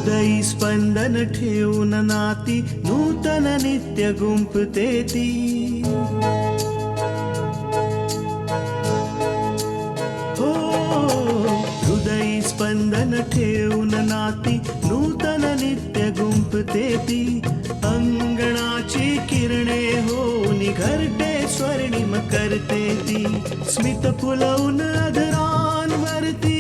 हृदयी स्पंदन ठेवून नाती नूतन नित्य गुंफते ती. हो हृदयी स्पंदन ठेवून नाती नूतन नित्य गुंफते ती. अंगणाची किरणे होऊन घरटे स्वर्णिम करते ती. स्मित फुलवून अधरांवरती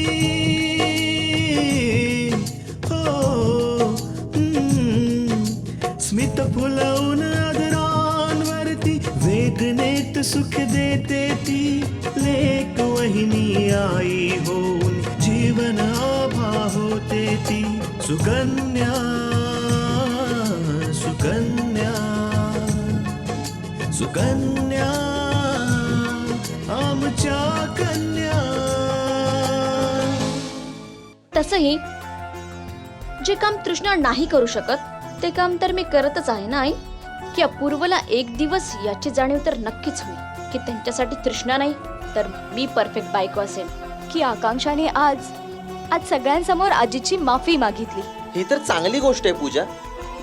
स्मित फुलवून अधरांवरती वेदनेत सुख देते ती. लेक वहिनी आई होऊन जीवन आभा होते ती. सुकन्या सुकन्या सुकन्या आमच्या कन्या. तसंही जे काम तृष्णा नाही करू शकत ते काम तर मी करतच आहे ना आई. की अपूर्वला एक दिवस याची जाणीव तर नक्कीच होईल की त्यांच्यासाठी तृष्णा नाही तर मी परफेक्ट बायको असेल. की आकांक्षाने आज सगळ्यांसमोर आजीची माफी मागितली. ही तर चांगली गोष्ट आहे पूजा.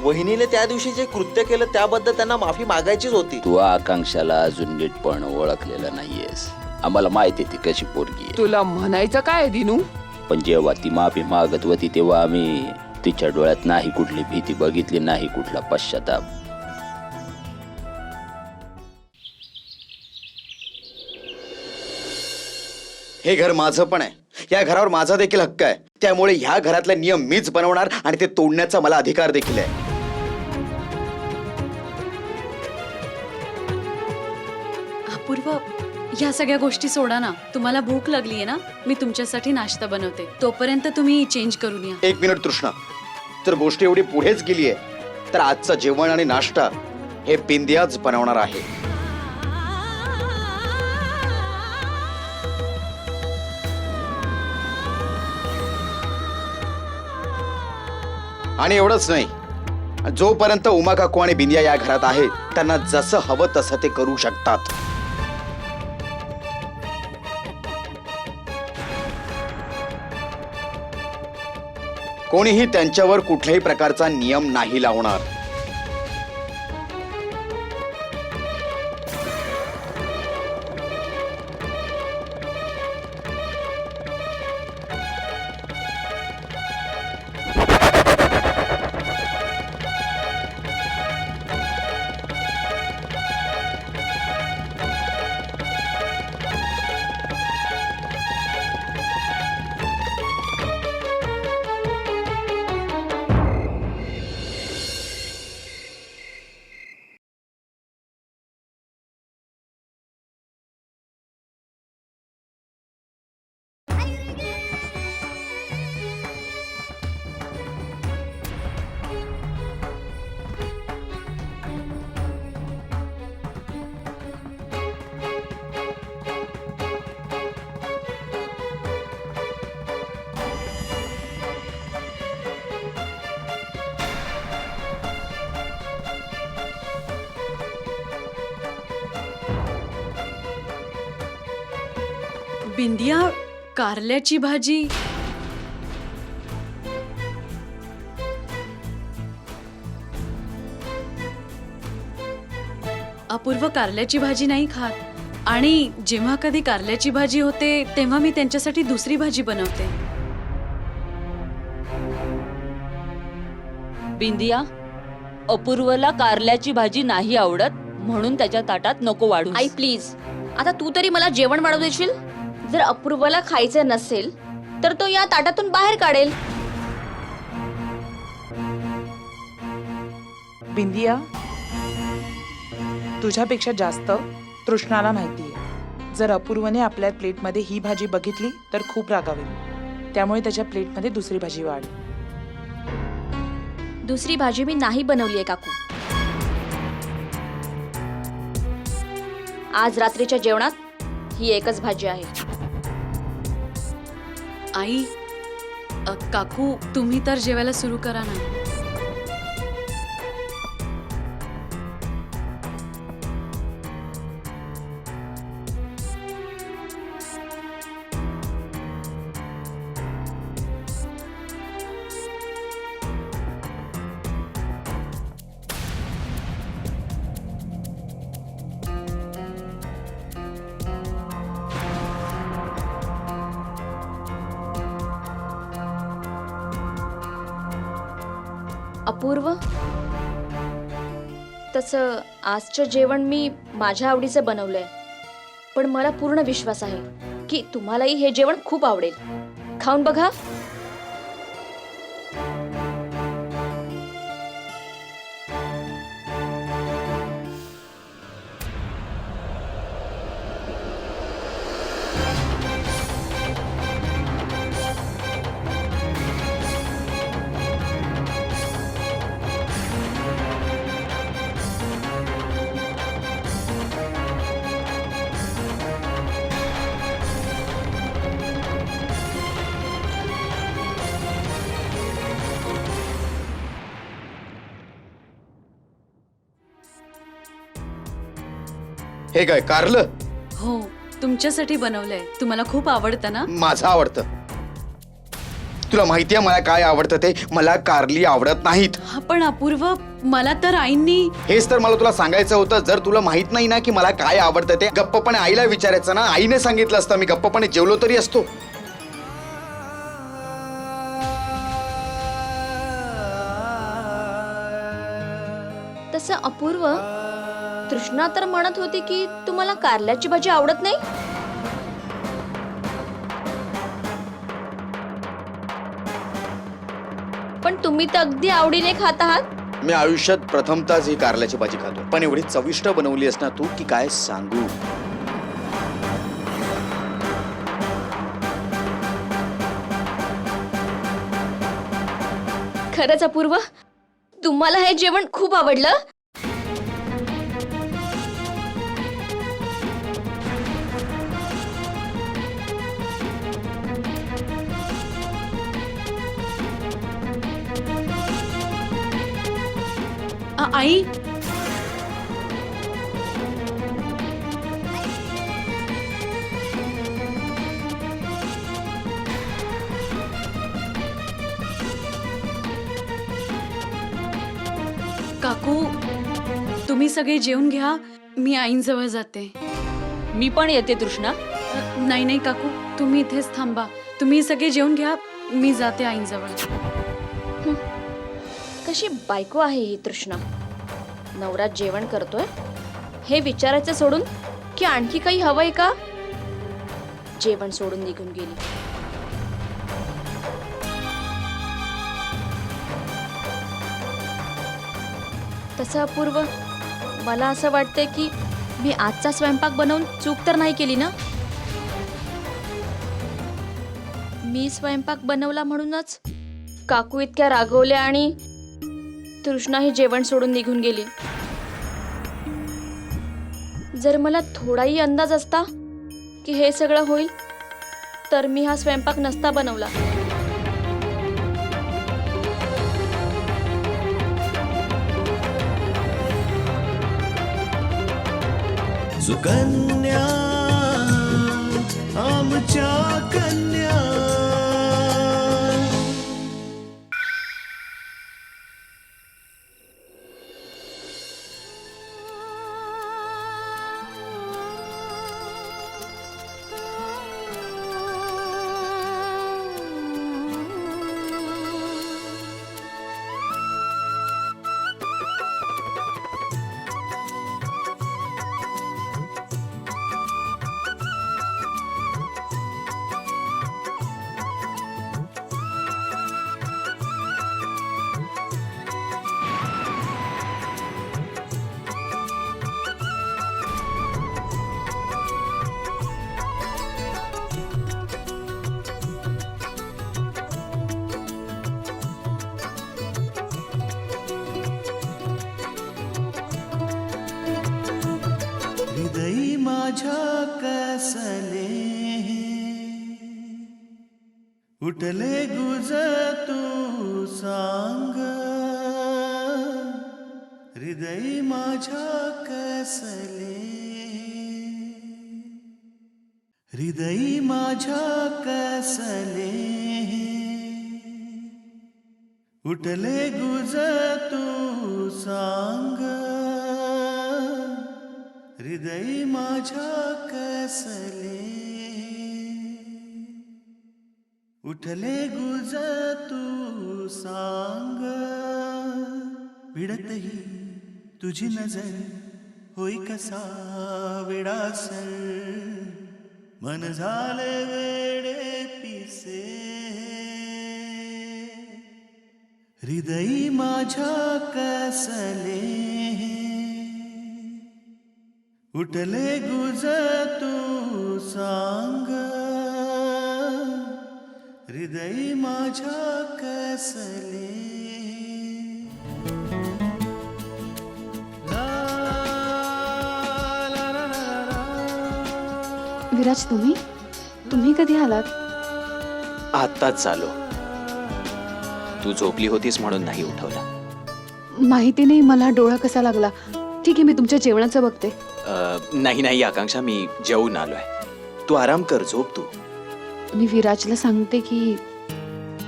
वहिनीने त्या दिवशी जे कृत्य केलं त्याबद्दल त्यांना माफी मागायचीच होती. तू आकांक्षाला अजून नीटपण ओळखलेलं नाहीयेस. आम्हाला माहिती ती कशी पोरगी आहे. तुला म्हणायचं काय दिनू? पण जेव्हा ती माफी मागत होती तेव्हा आम्ही तिच्या डोळ्यात नाही कुठली भीती बघितली, नाही कुठला पश्चाताप. हे घर माझं पण आहे. या घरावर माझा देखील हक्क आहे. त्यामुळे ह्या घरातले नियम मीच बनवणार आणि ते तोडण्याचा मला अधिकार देखील आहे. अपूर्व, ह्या सगळ्या गोष्टी सोडा ना. तुम्हाला भूक लागलीये ना, मी तुमच्यासाठी नाश्ता बनवते. तोपर्यंत तुम्ही चेंज करून या. एक मिनिट तृष्णा, जर गोष्ट एवढी पुढेच गेली आहे तर आजचं जेवण आणि नाश्ता हे बिंदियाच बनवणार आहे. आणि एवढंच नाही, जोपर्यंत उमा काकू आणि बिंदिया या घरात आहेत त्यांना जसं हवं तसं ते करू शकतात. कोणीही त्यांच्यावर कुठल्याही प्रकारचा नियम नाही लावणार. बिंदिया, कारल्याची भाजी. अपूर्व कारल्याची भाजी नाही खात. आणि जेव्हा कधी कारल्याची भाजी होते तेव्हा मी त्यांच्यासाठी दुसरी भाजी बनवते. बिंदिया, अपूर्वला कारल्याची भाजी नाही आवडत म्हणून त्याच्या ताटात नको वाढू. आई प्लीज, आता तू तरी मला जेवण वाढवू देशील. जर अपूर्वला खायचं नसेल तर तो या ताटातून बाहेर काढेल. बिंदिया, तुझ्यापेक्षा जास्त तृष्णाला माहितीये. जर अपूर्वने आपल्या प्लेटमध्ये ही भाजी बघितली तर खूप रागावेल. त्यामुळे त्याच्या प्लेटमध्ये दुसरी भाजी वाढ. दुसरी भाजी मी नाही बनवली आहे काकू. आज रात्रीच्या जेवणात ही एकच भाजी आहे. आई, काकू, तुम्ही तर जेवायला सुरू करा ना. अपूर्व, तसं आजचं जेवण मी माझ्या आवडीचं बनवलंय, पण मला पूर्ण विश्वास आहे की तुम्हालाही हे जेवण खूप आवडेल. खाऊन बघा. हे काय कारलं? हो, तुमच्यासाठी बनवलंय. तुम्हाला खूप आवडतं ना? माझं आवडतं. तुला माहितीये मला काय आवडतं ते? मला कारली आवडत नाहीत. हा, पण अपूर्व, मला तर आईंनी. हेच तर मला तुला सांगायचं होतं. जर तुला माहित नाही ना की मला काय आवडतं ते, गप्पपणे आईला विचारायचं ना. आईने सांगितलं असतं, मी गप्पपणे जेवलो तरी असतो. तसं अपूर्व, तृष्णा तर म्हणत होती की तुम्हाला कारल्याची भाजी आवडत नाही. पण तुम्ही तर अगदी आवडीने खात आहात. मी आयुष्यात प्रथमताच ही कारल्याची भाजी खातो, पण एवढी चविष्ट बनवली आहेस ना तू की काय सांगू. खरंच अपूर्व, तुम्हाला हे जेवण खूप आवडलं. आई, काकू, तुम्ही सगळे जेवून घ्या. मी आईंजवळ जाते. मी पण येते तृष्णा. नाही नाही काकू, तुम्ही इथेच थांबा. तुम्ही सगळे जेवून घ्या, मी जाते आईंजवळ. कशी बायको आहे ही तृष्णा. नवरा जेवण करतोय हे विचारायचं सोडून की आणखी काही हवंय का, जेवण सोडून निघून गेली. तसं अपूर्व, मला असं वाटतंय की मी आजचा स्वयंपाक बनवून चूक तर नाही केली ना. मी स्वयंपाक बनवला म्हणूनच काकू इतक्या रागवल्या आणि तृष्णा ही जेवण सोडून निघून गेली. जर मला थोडाही अंदाज असता की हे सगळं होईल तर मी हा स्वयंपाक नसता बनवला. सुकन्या आमच्या कन्या. हृदय माझ्या कसले उठले गुज तू सांग. हृदय माझ्या कसले, हृदय माझ्या कसले उठले गुज तू सांग. हृदय माझ्या कसले उठले गुज तू सांग. विडतही तुझी नजर होई कसा विडासन मन झाले वेडे पिसे हृदयी माझ्या कसले उठले गुज तू सांग हृदयी माझ्या कसले विराज तुम्ही कधी आलात? आत्ताच चालो. तू झोपली होतीस म्हणून नाही उठवला. माहिती नाही मला डोळा कसा लागला. ठीक आहे मी तुमच्या जेवणाचं बघते. नाही आकांक्षा, मी जेवून आलोय. तू आराम कर, झोप तू. मी विराजला सांगते की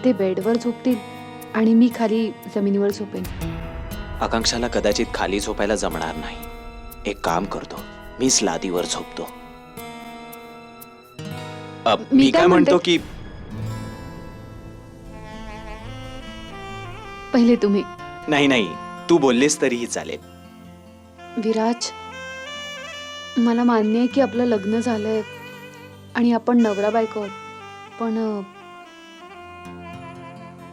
ते बेडवर झोपतील आणि मी खाली जमिनीवर झोपेन. आकांक्षाला कदाचित खाली झोपायला जमणार नाही. एक काम करतो, मीच लादीवर झोपतो. मी काय म्हणतो की पहिले तुम्ही. नाही तू बोललीस तरीही चालेल. विराज, मला मान्य आहे की आपलं लग्न झालंय आणि आपण नवरा बायको आहोत, पण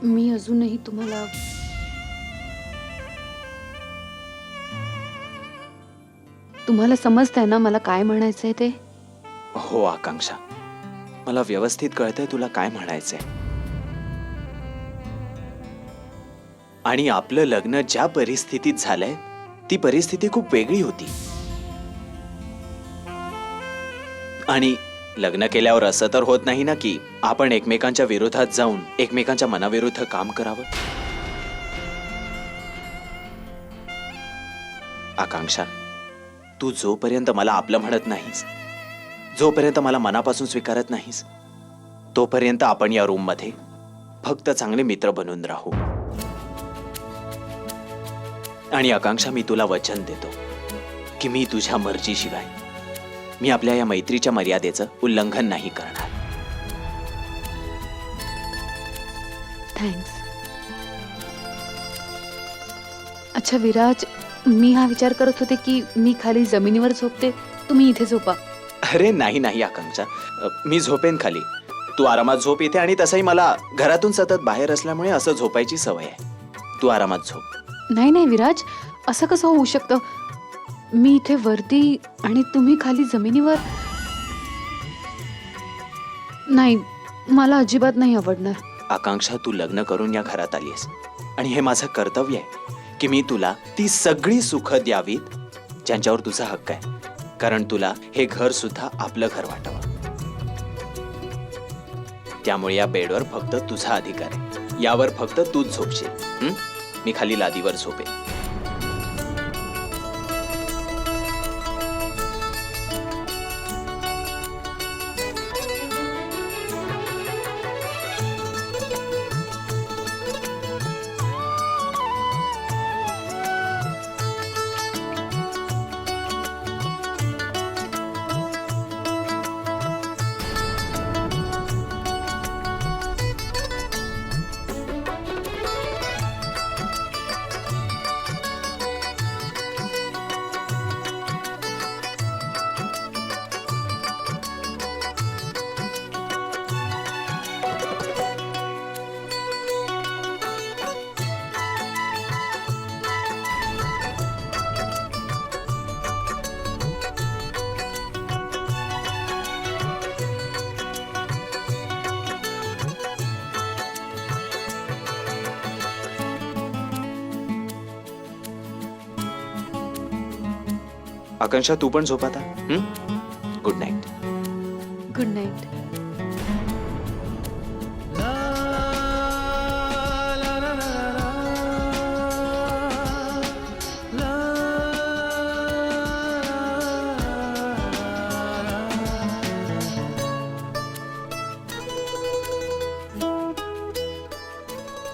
मी अजूनही तुम्हाला समजतंय ना मला काय म्हणायचंय ते? हो आकांक्षा, मला व्यवस्थित कळतंय तुला काय म्हणायचंय. आणि आपलं लग्न ज्या परिस्थितीत झालंय ती परिस्थिती खूप वेगळी होती. आणि लग्न केल्यावर असं तर होत नाही ना की आपण एकमेकांच्या विरोधात जाऊन एकमेकांच्या मनाविरुद्ध काम करावं. आकांक्षा, तू जोपर्यंत मला आपलं म्हणत नाहीस, जोपर्यंत मला मनापासून स्वीकारत नाहीस, तोपर्यंत आपण या रूम मध्ये फक्त चांगले मित्र बनून राहू. आणि आकांक्षा, मी तुला वचन देतो की मी तुझ्या मर्जीशिवाय मी आपल्या या मैत्रीच्या मर्यादेचं उल्लंघन नाही करणार. थँक्स. अच्छा विराज, मी हा विचार करत होते की मी खाली जमिनीवर झोपते, तुम्ही इथे झोपा. अरे नाही आकांक्षा, मी झोपेन खाली. तू आरामात झोप इथे. आणि तसंही मला घरातून सतत बाहेर असल्यामुळे असं झोपायची सवय आहे. तू आरामात झोप. नाही विराज, असं कसं होऊ शकतं? मी इथे वरती आणि तुम्ही खाली जमिनीवर. नाही, मला अजिबात नाही आवडणार. आकांक्षा, तू लग्न करून या घरात आलीस आणि हे माझं कर्तव्य आहे की मी तुला ती सगळी सुख द्यावीत ज्यांच्यावर तुझा हक्क आहे. कारण तुला हे घर सुद्धा आपलं घर वाटावं. त्यामुळे या बेडवर फक्त तुझा अधिकार आहे. यावर फक्त तूच झोपशील. मी खाली लादीवर झोपेन. आकांक्षा, तू पण झोप आता. Good night. Good night.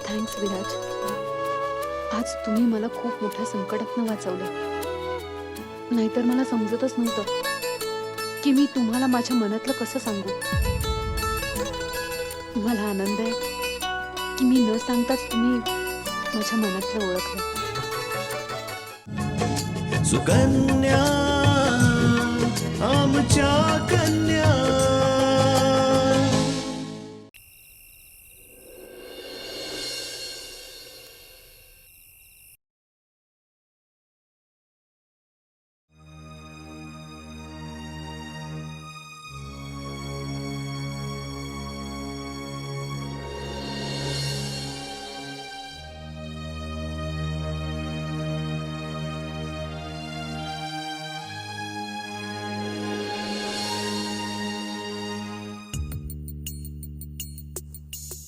Thanks Viraj. आज तुम्ही मला खूप मोठ्या संकटातनं वाचवलं. नाहीतर मला समजतच नव्हतं की मी तुम्हाला माझ्या मनातलं कसं सांगू. मला आनंद आहे की मी न सांगताच तुम्ही माझ्या मनातलं ओळखलं. सुकन्या आमच्या कन्या.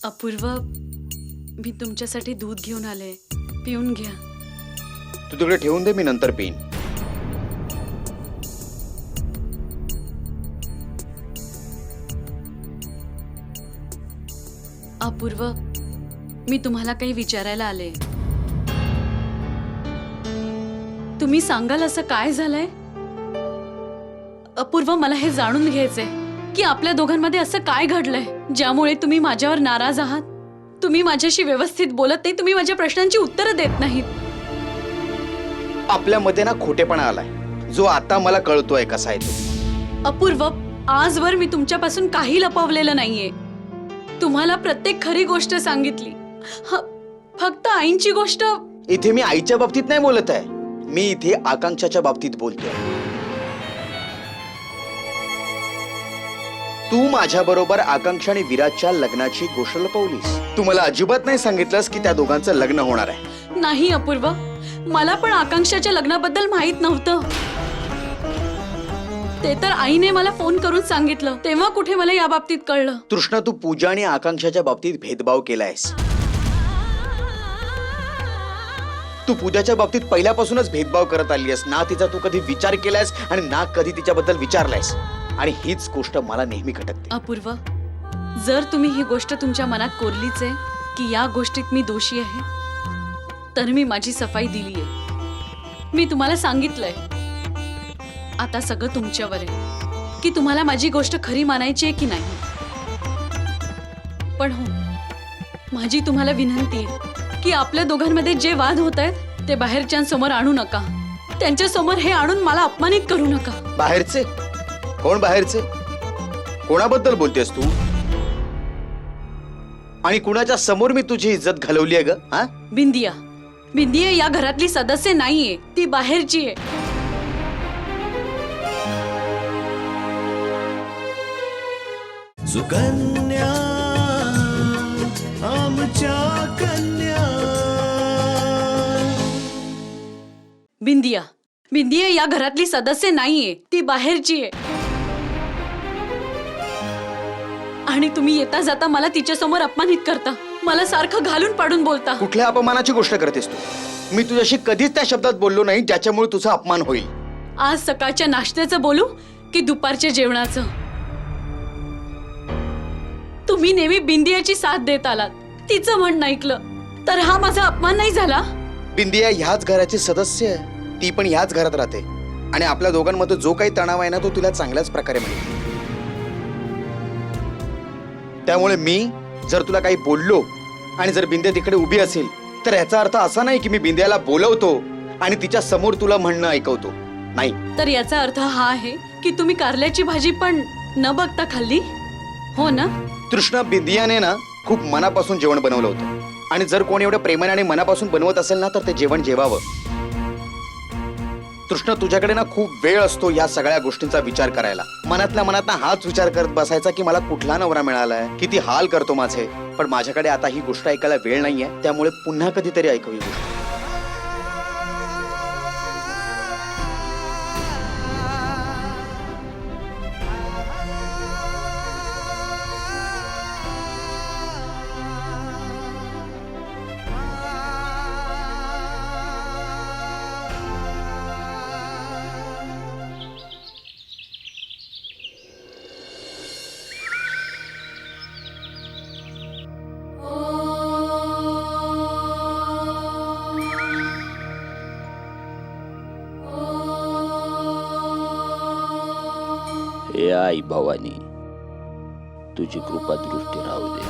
अपूर्व, मी तुमच्यासाठी दूध घेऊन आले, पिऊन घ्या. तू तिकडे ठेवून दे, मी नंतर पिईन. अपूर्व, मी तुम्हाला काही विचारायला आले. तुम्ही सांगाल असं काय झालंय? अपूर्व, मला हे जाणून घ्यायचंय की आपल्या दोघांमध्ये असं काय घडलंय ज्यामुळे तुम्ही माझ्यावर नाराज आहात. तुम्ही माझ्याशी व्यवस्थित बोलत नाही, तुम्ही माझ्या प्रश्नांची उत्तरं देत नाहीत. आपल्यामध्ये ना खोटेपणा आलाय, जो आता मला कळतोय कसा आहे तो. अपूर्व, आजवर मी तुमच्यापासून काही लपवलेलं नाहीये. तुम्हाला प्रत्येक खरी गोष्ट सांगितली. फक्त आईंची गोष्ट. इथे मी आईच्या बाबतीत नाही बोलत आहे, मी इथे आकांक्षाच्या बाबतीत बोलतोय. तू माझ्या बरोबर आकांक्षा आणि विराजच्या लग्नाची गोष्ट लपवलीस. तू मला अजिबात नाही सांगितलंस की त्या दोघांचं लग्न होणार आहे. नाही अपूर्व, मला पण आकांक्षाच्या लग्नाबद्दल माहित नव्हतं. ते तर आईने मला फोन करून सांगितलं, तेव्हा कुठे मला या बाबतीत कळलं. तृष्णा, तू पूजा आणि आकांक्षाच्या बाबतीत भेदभाव केलायस. तू पूजाच्या बाबतीत पहिल्यापासूनच भेदभाव करत आली आहेस. ना तिचा तू कधी विचार केलायस आणि ना कधी तिच्याबद्दल विचारलायस. आणि हीच गोष्ट मला नेहमी खटकते. अपूर्व, जर तुम्ही ही गोष्ट तुमच्या मनात कोरलीच आहे की या गोष्टीत मी दोषी आहे, तर मी माझी सफाई दिलीये. मी तुम्हाला सांगितलंय. आता सगळं तुमच्यावर आहे की तुम्हाला माझी गोष्ट खरी मानायची आहे की नाही. पण हो, माझी तुम्हाला विनंती आहे की आपल्या दोघांमध्ये जे वाद होत आहेत ते बाहेरच्यांसमोर आणू नका. त्यांच्या समोर हे आणून मला अपमानित करू नका. बाहेरचे? कोण बाहेरचे? कोणाबद्दल बोलतेस तू? आणि कुणाच्या समोर मी तुझी इज्जत घालवली आहे ग? हा? बिंदिया, बिंदिया या घरातली सदस्य नाहीये, ती बाहेरची आहे. सुकन्या आमच्या कन्या. बिंदिया, बिंदिया या घरातली सदस्य नाहीये, ती बाहेरची आहे. आणि तुम्ही येता जाता मला तिच्या समोर अपमानित करता, मला सारखं घालून पाडून बोलता. कुठल्या अपमानाची गोष्ट करतेस तू? मी तुझ्याशी कधीच त्या शब्दात बोललो नाही ज्याच्यामुळे तुझा अपमान होईल. आज सकाळच्या नाश्त्याचं बोलू की दुपारच्या जेवणाचं? तुम्ही नेहमी बिंदियाची साथ देत आलात, तिचं म्हणणं ऐकलं, तर हा माझा अपमान नाही झाला? बिंदिया ह्याच घराची सदस्य आहे, ती पण ह्याच घरात राहते. आणि आपल्या दोघांमध्ये जो काही तणाव आहे ना, तो तुला चांगल्याच प्रकारे माहिती. त्यामुळे मी जर तुला काही बोललो आणि जर बिंदिया तिकडे उभी असेल, तर याचा अर्थ असा नाही की मी बिंदियाला बोलवतो आणि तिच्या समोर तुला म्हणणं ऐकवतो. नाही. तर याचा अर्थ हा आहे की तुम्ही कारल्याची भाजी पण न बघता खाल्ली, हो ना? तृष्णा, बिंदियाने ना खूप मनापासून जेवण बनवलं होतं. आणि जर कोणी एवढं प्रेमाने आणि मनापासून बनवत असेल ना, तर ते जेवण जेवावं. तृष्णा, तुझ्याकडे ना खूप वेळ असतो या सगळ्या गोष्टींचा विचार करायला. मनातल्या मनात ना हाच विचार करत बसायचा की मला कुठला नवरा मिळालाय, किती हाल करतो माझे. पण माझ्याकडे आता ही गोष्ट ऐकायला वेळ नाहीये, त्यामुळे पुन्हा कधीतरी ऐकू ही गोष्ट. हे आई भवानी, तुझी कृपा दृष्टी राहू दे.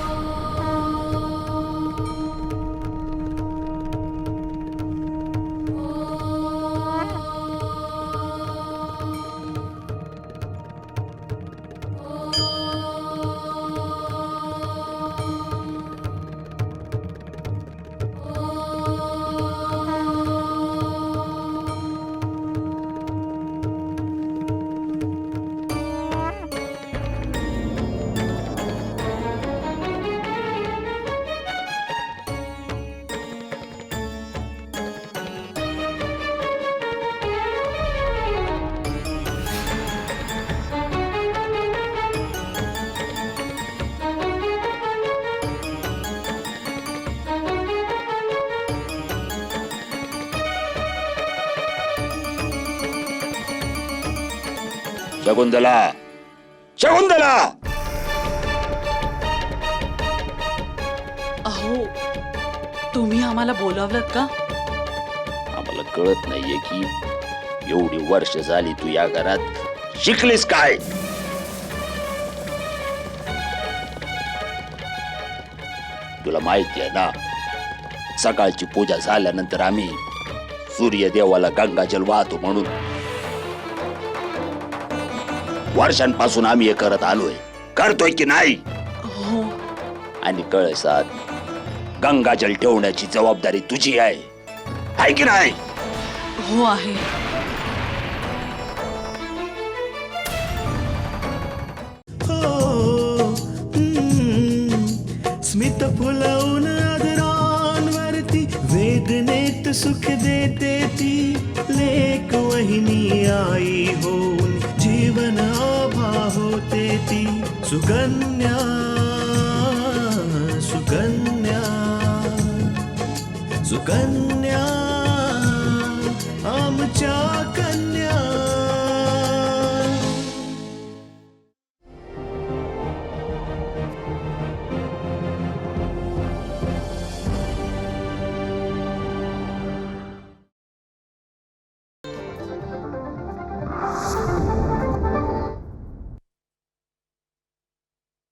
शकुंतला, शकुंतला! अहो तुम्ही आम्हाला बोलावलं का? आम्हाला कळत नाहीये की एवढी वर्ष झाली तू या घरात शिकलीस काय? तुला माहिती आहे ना, सकाळची पूजा झाल्यानंतर आम्ही सूर्यदेवाला गंगाजल वाहतो म्हणून वर्षांपासून आम्ही हे करत आलोय, करतोय की नाही? हो. आणि कळसात गंगाजल ठेवण्याची जबाबदारी तुझी आहे की नाही? हो आहे. स्मित फुलवून आदरांवरती वेदनेत सुख देते ती लेक वहिनी आई होऊन जीवन आभा होते ती सुकन्या सुकन्या सुकन्या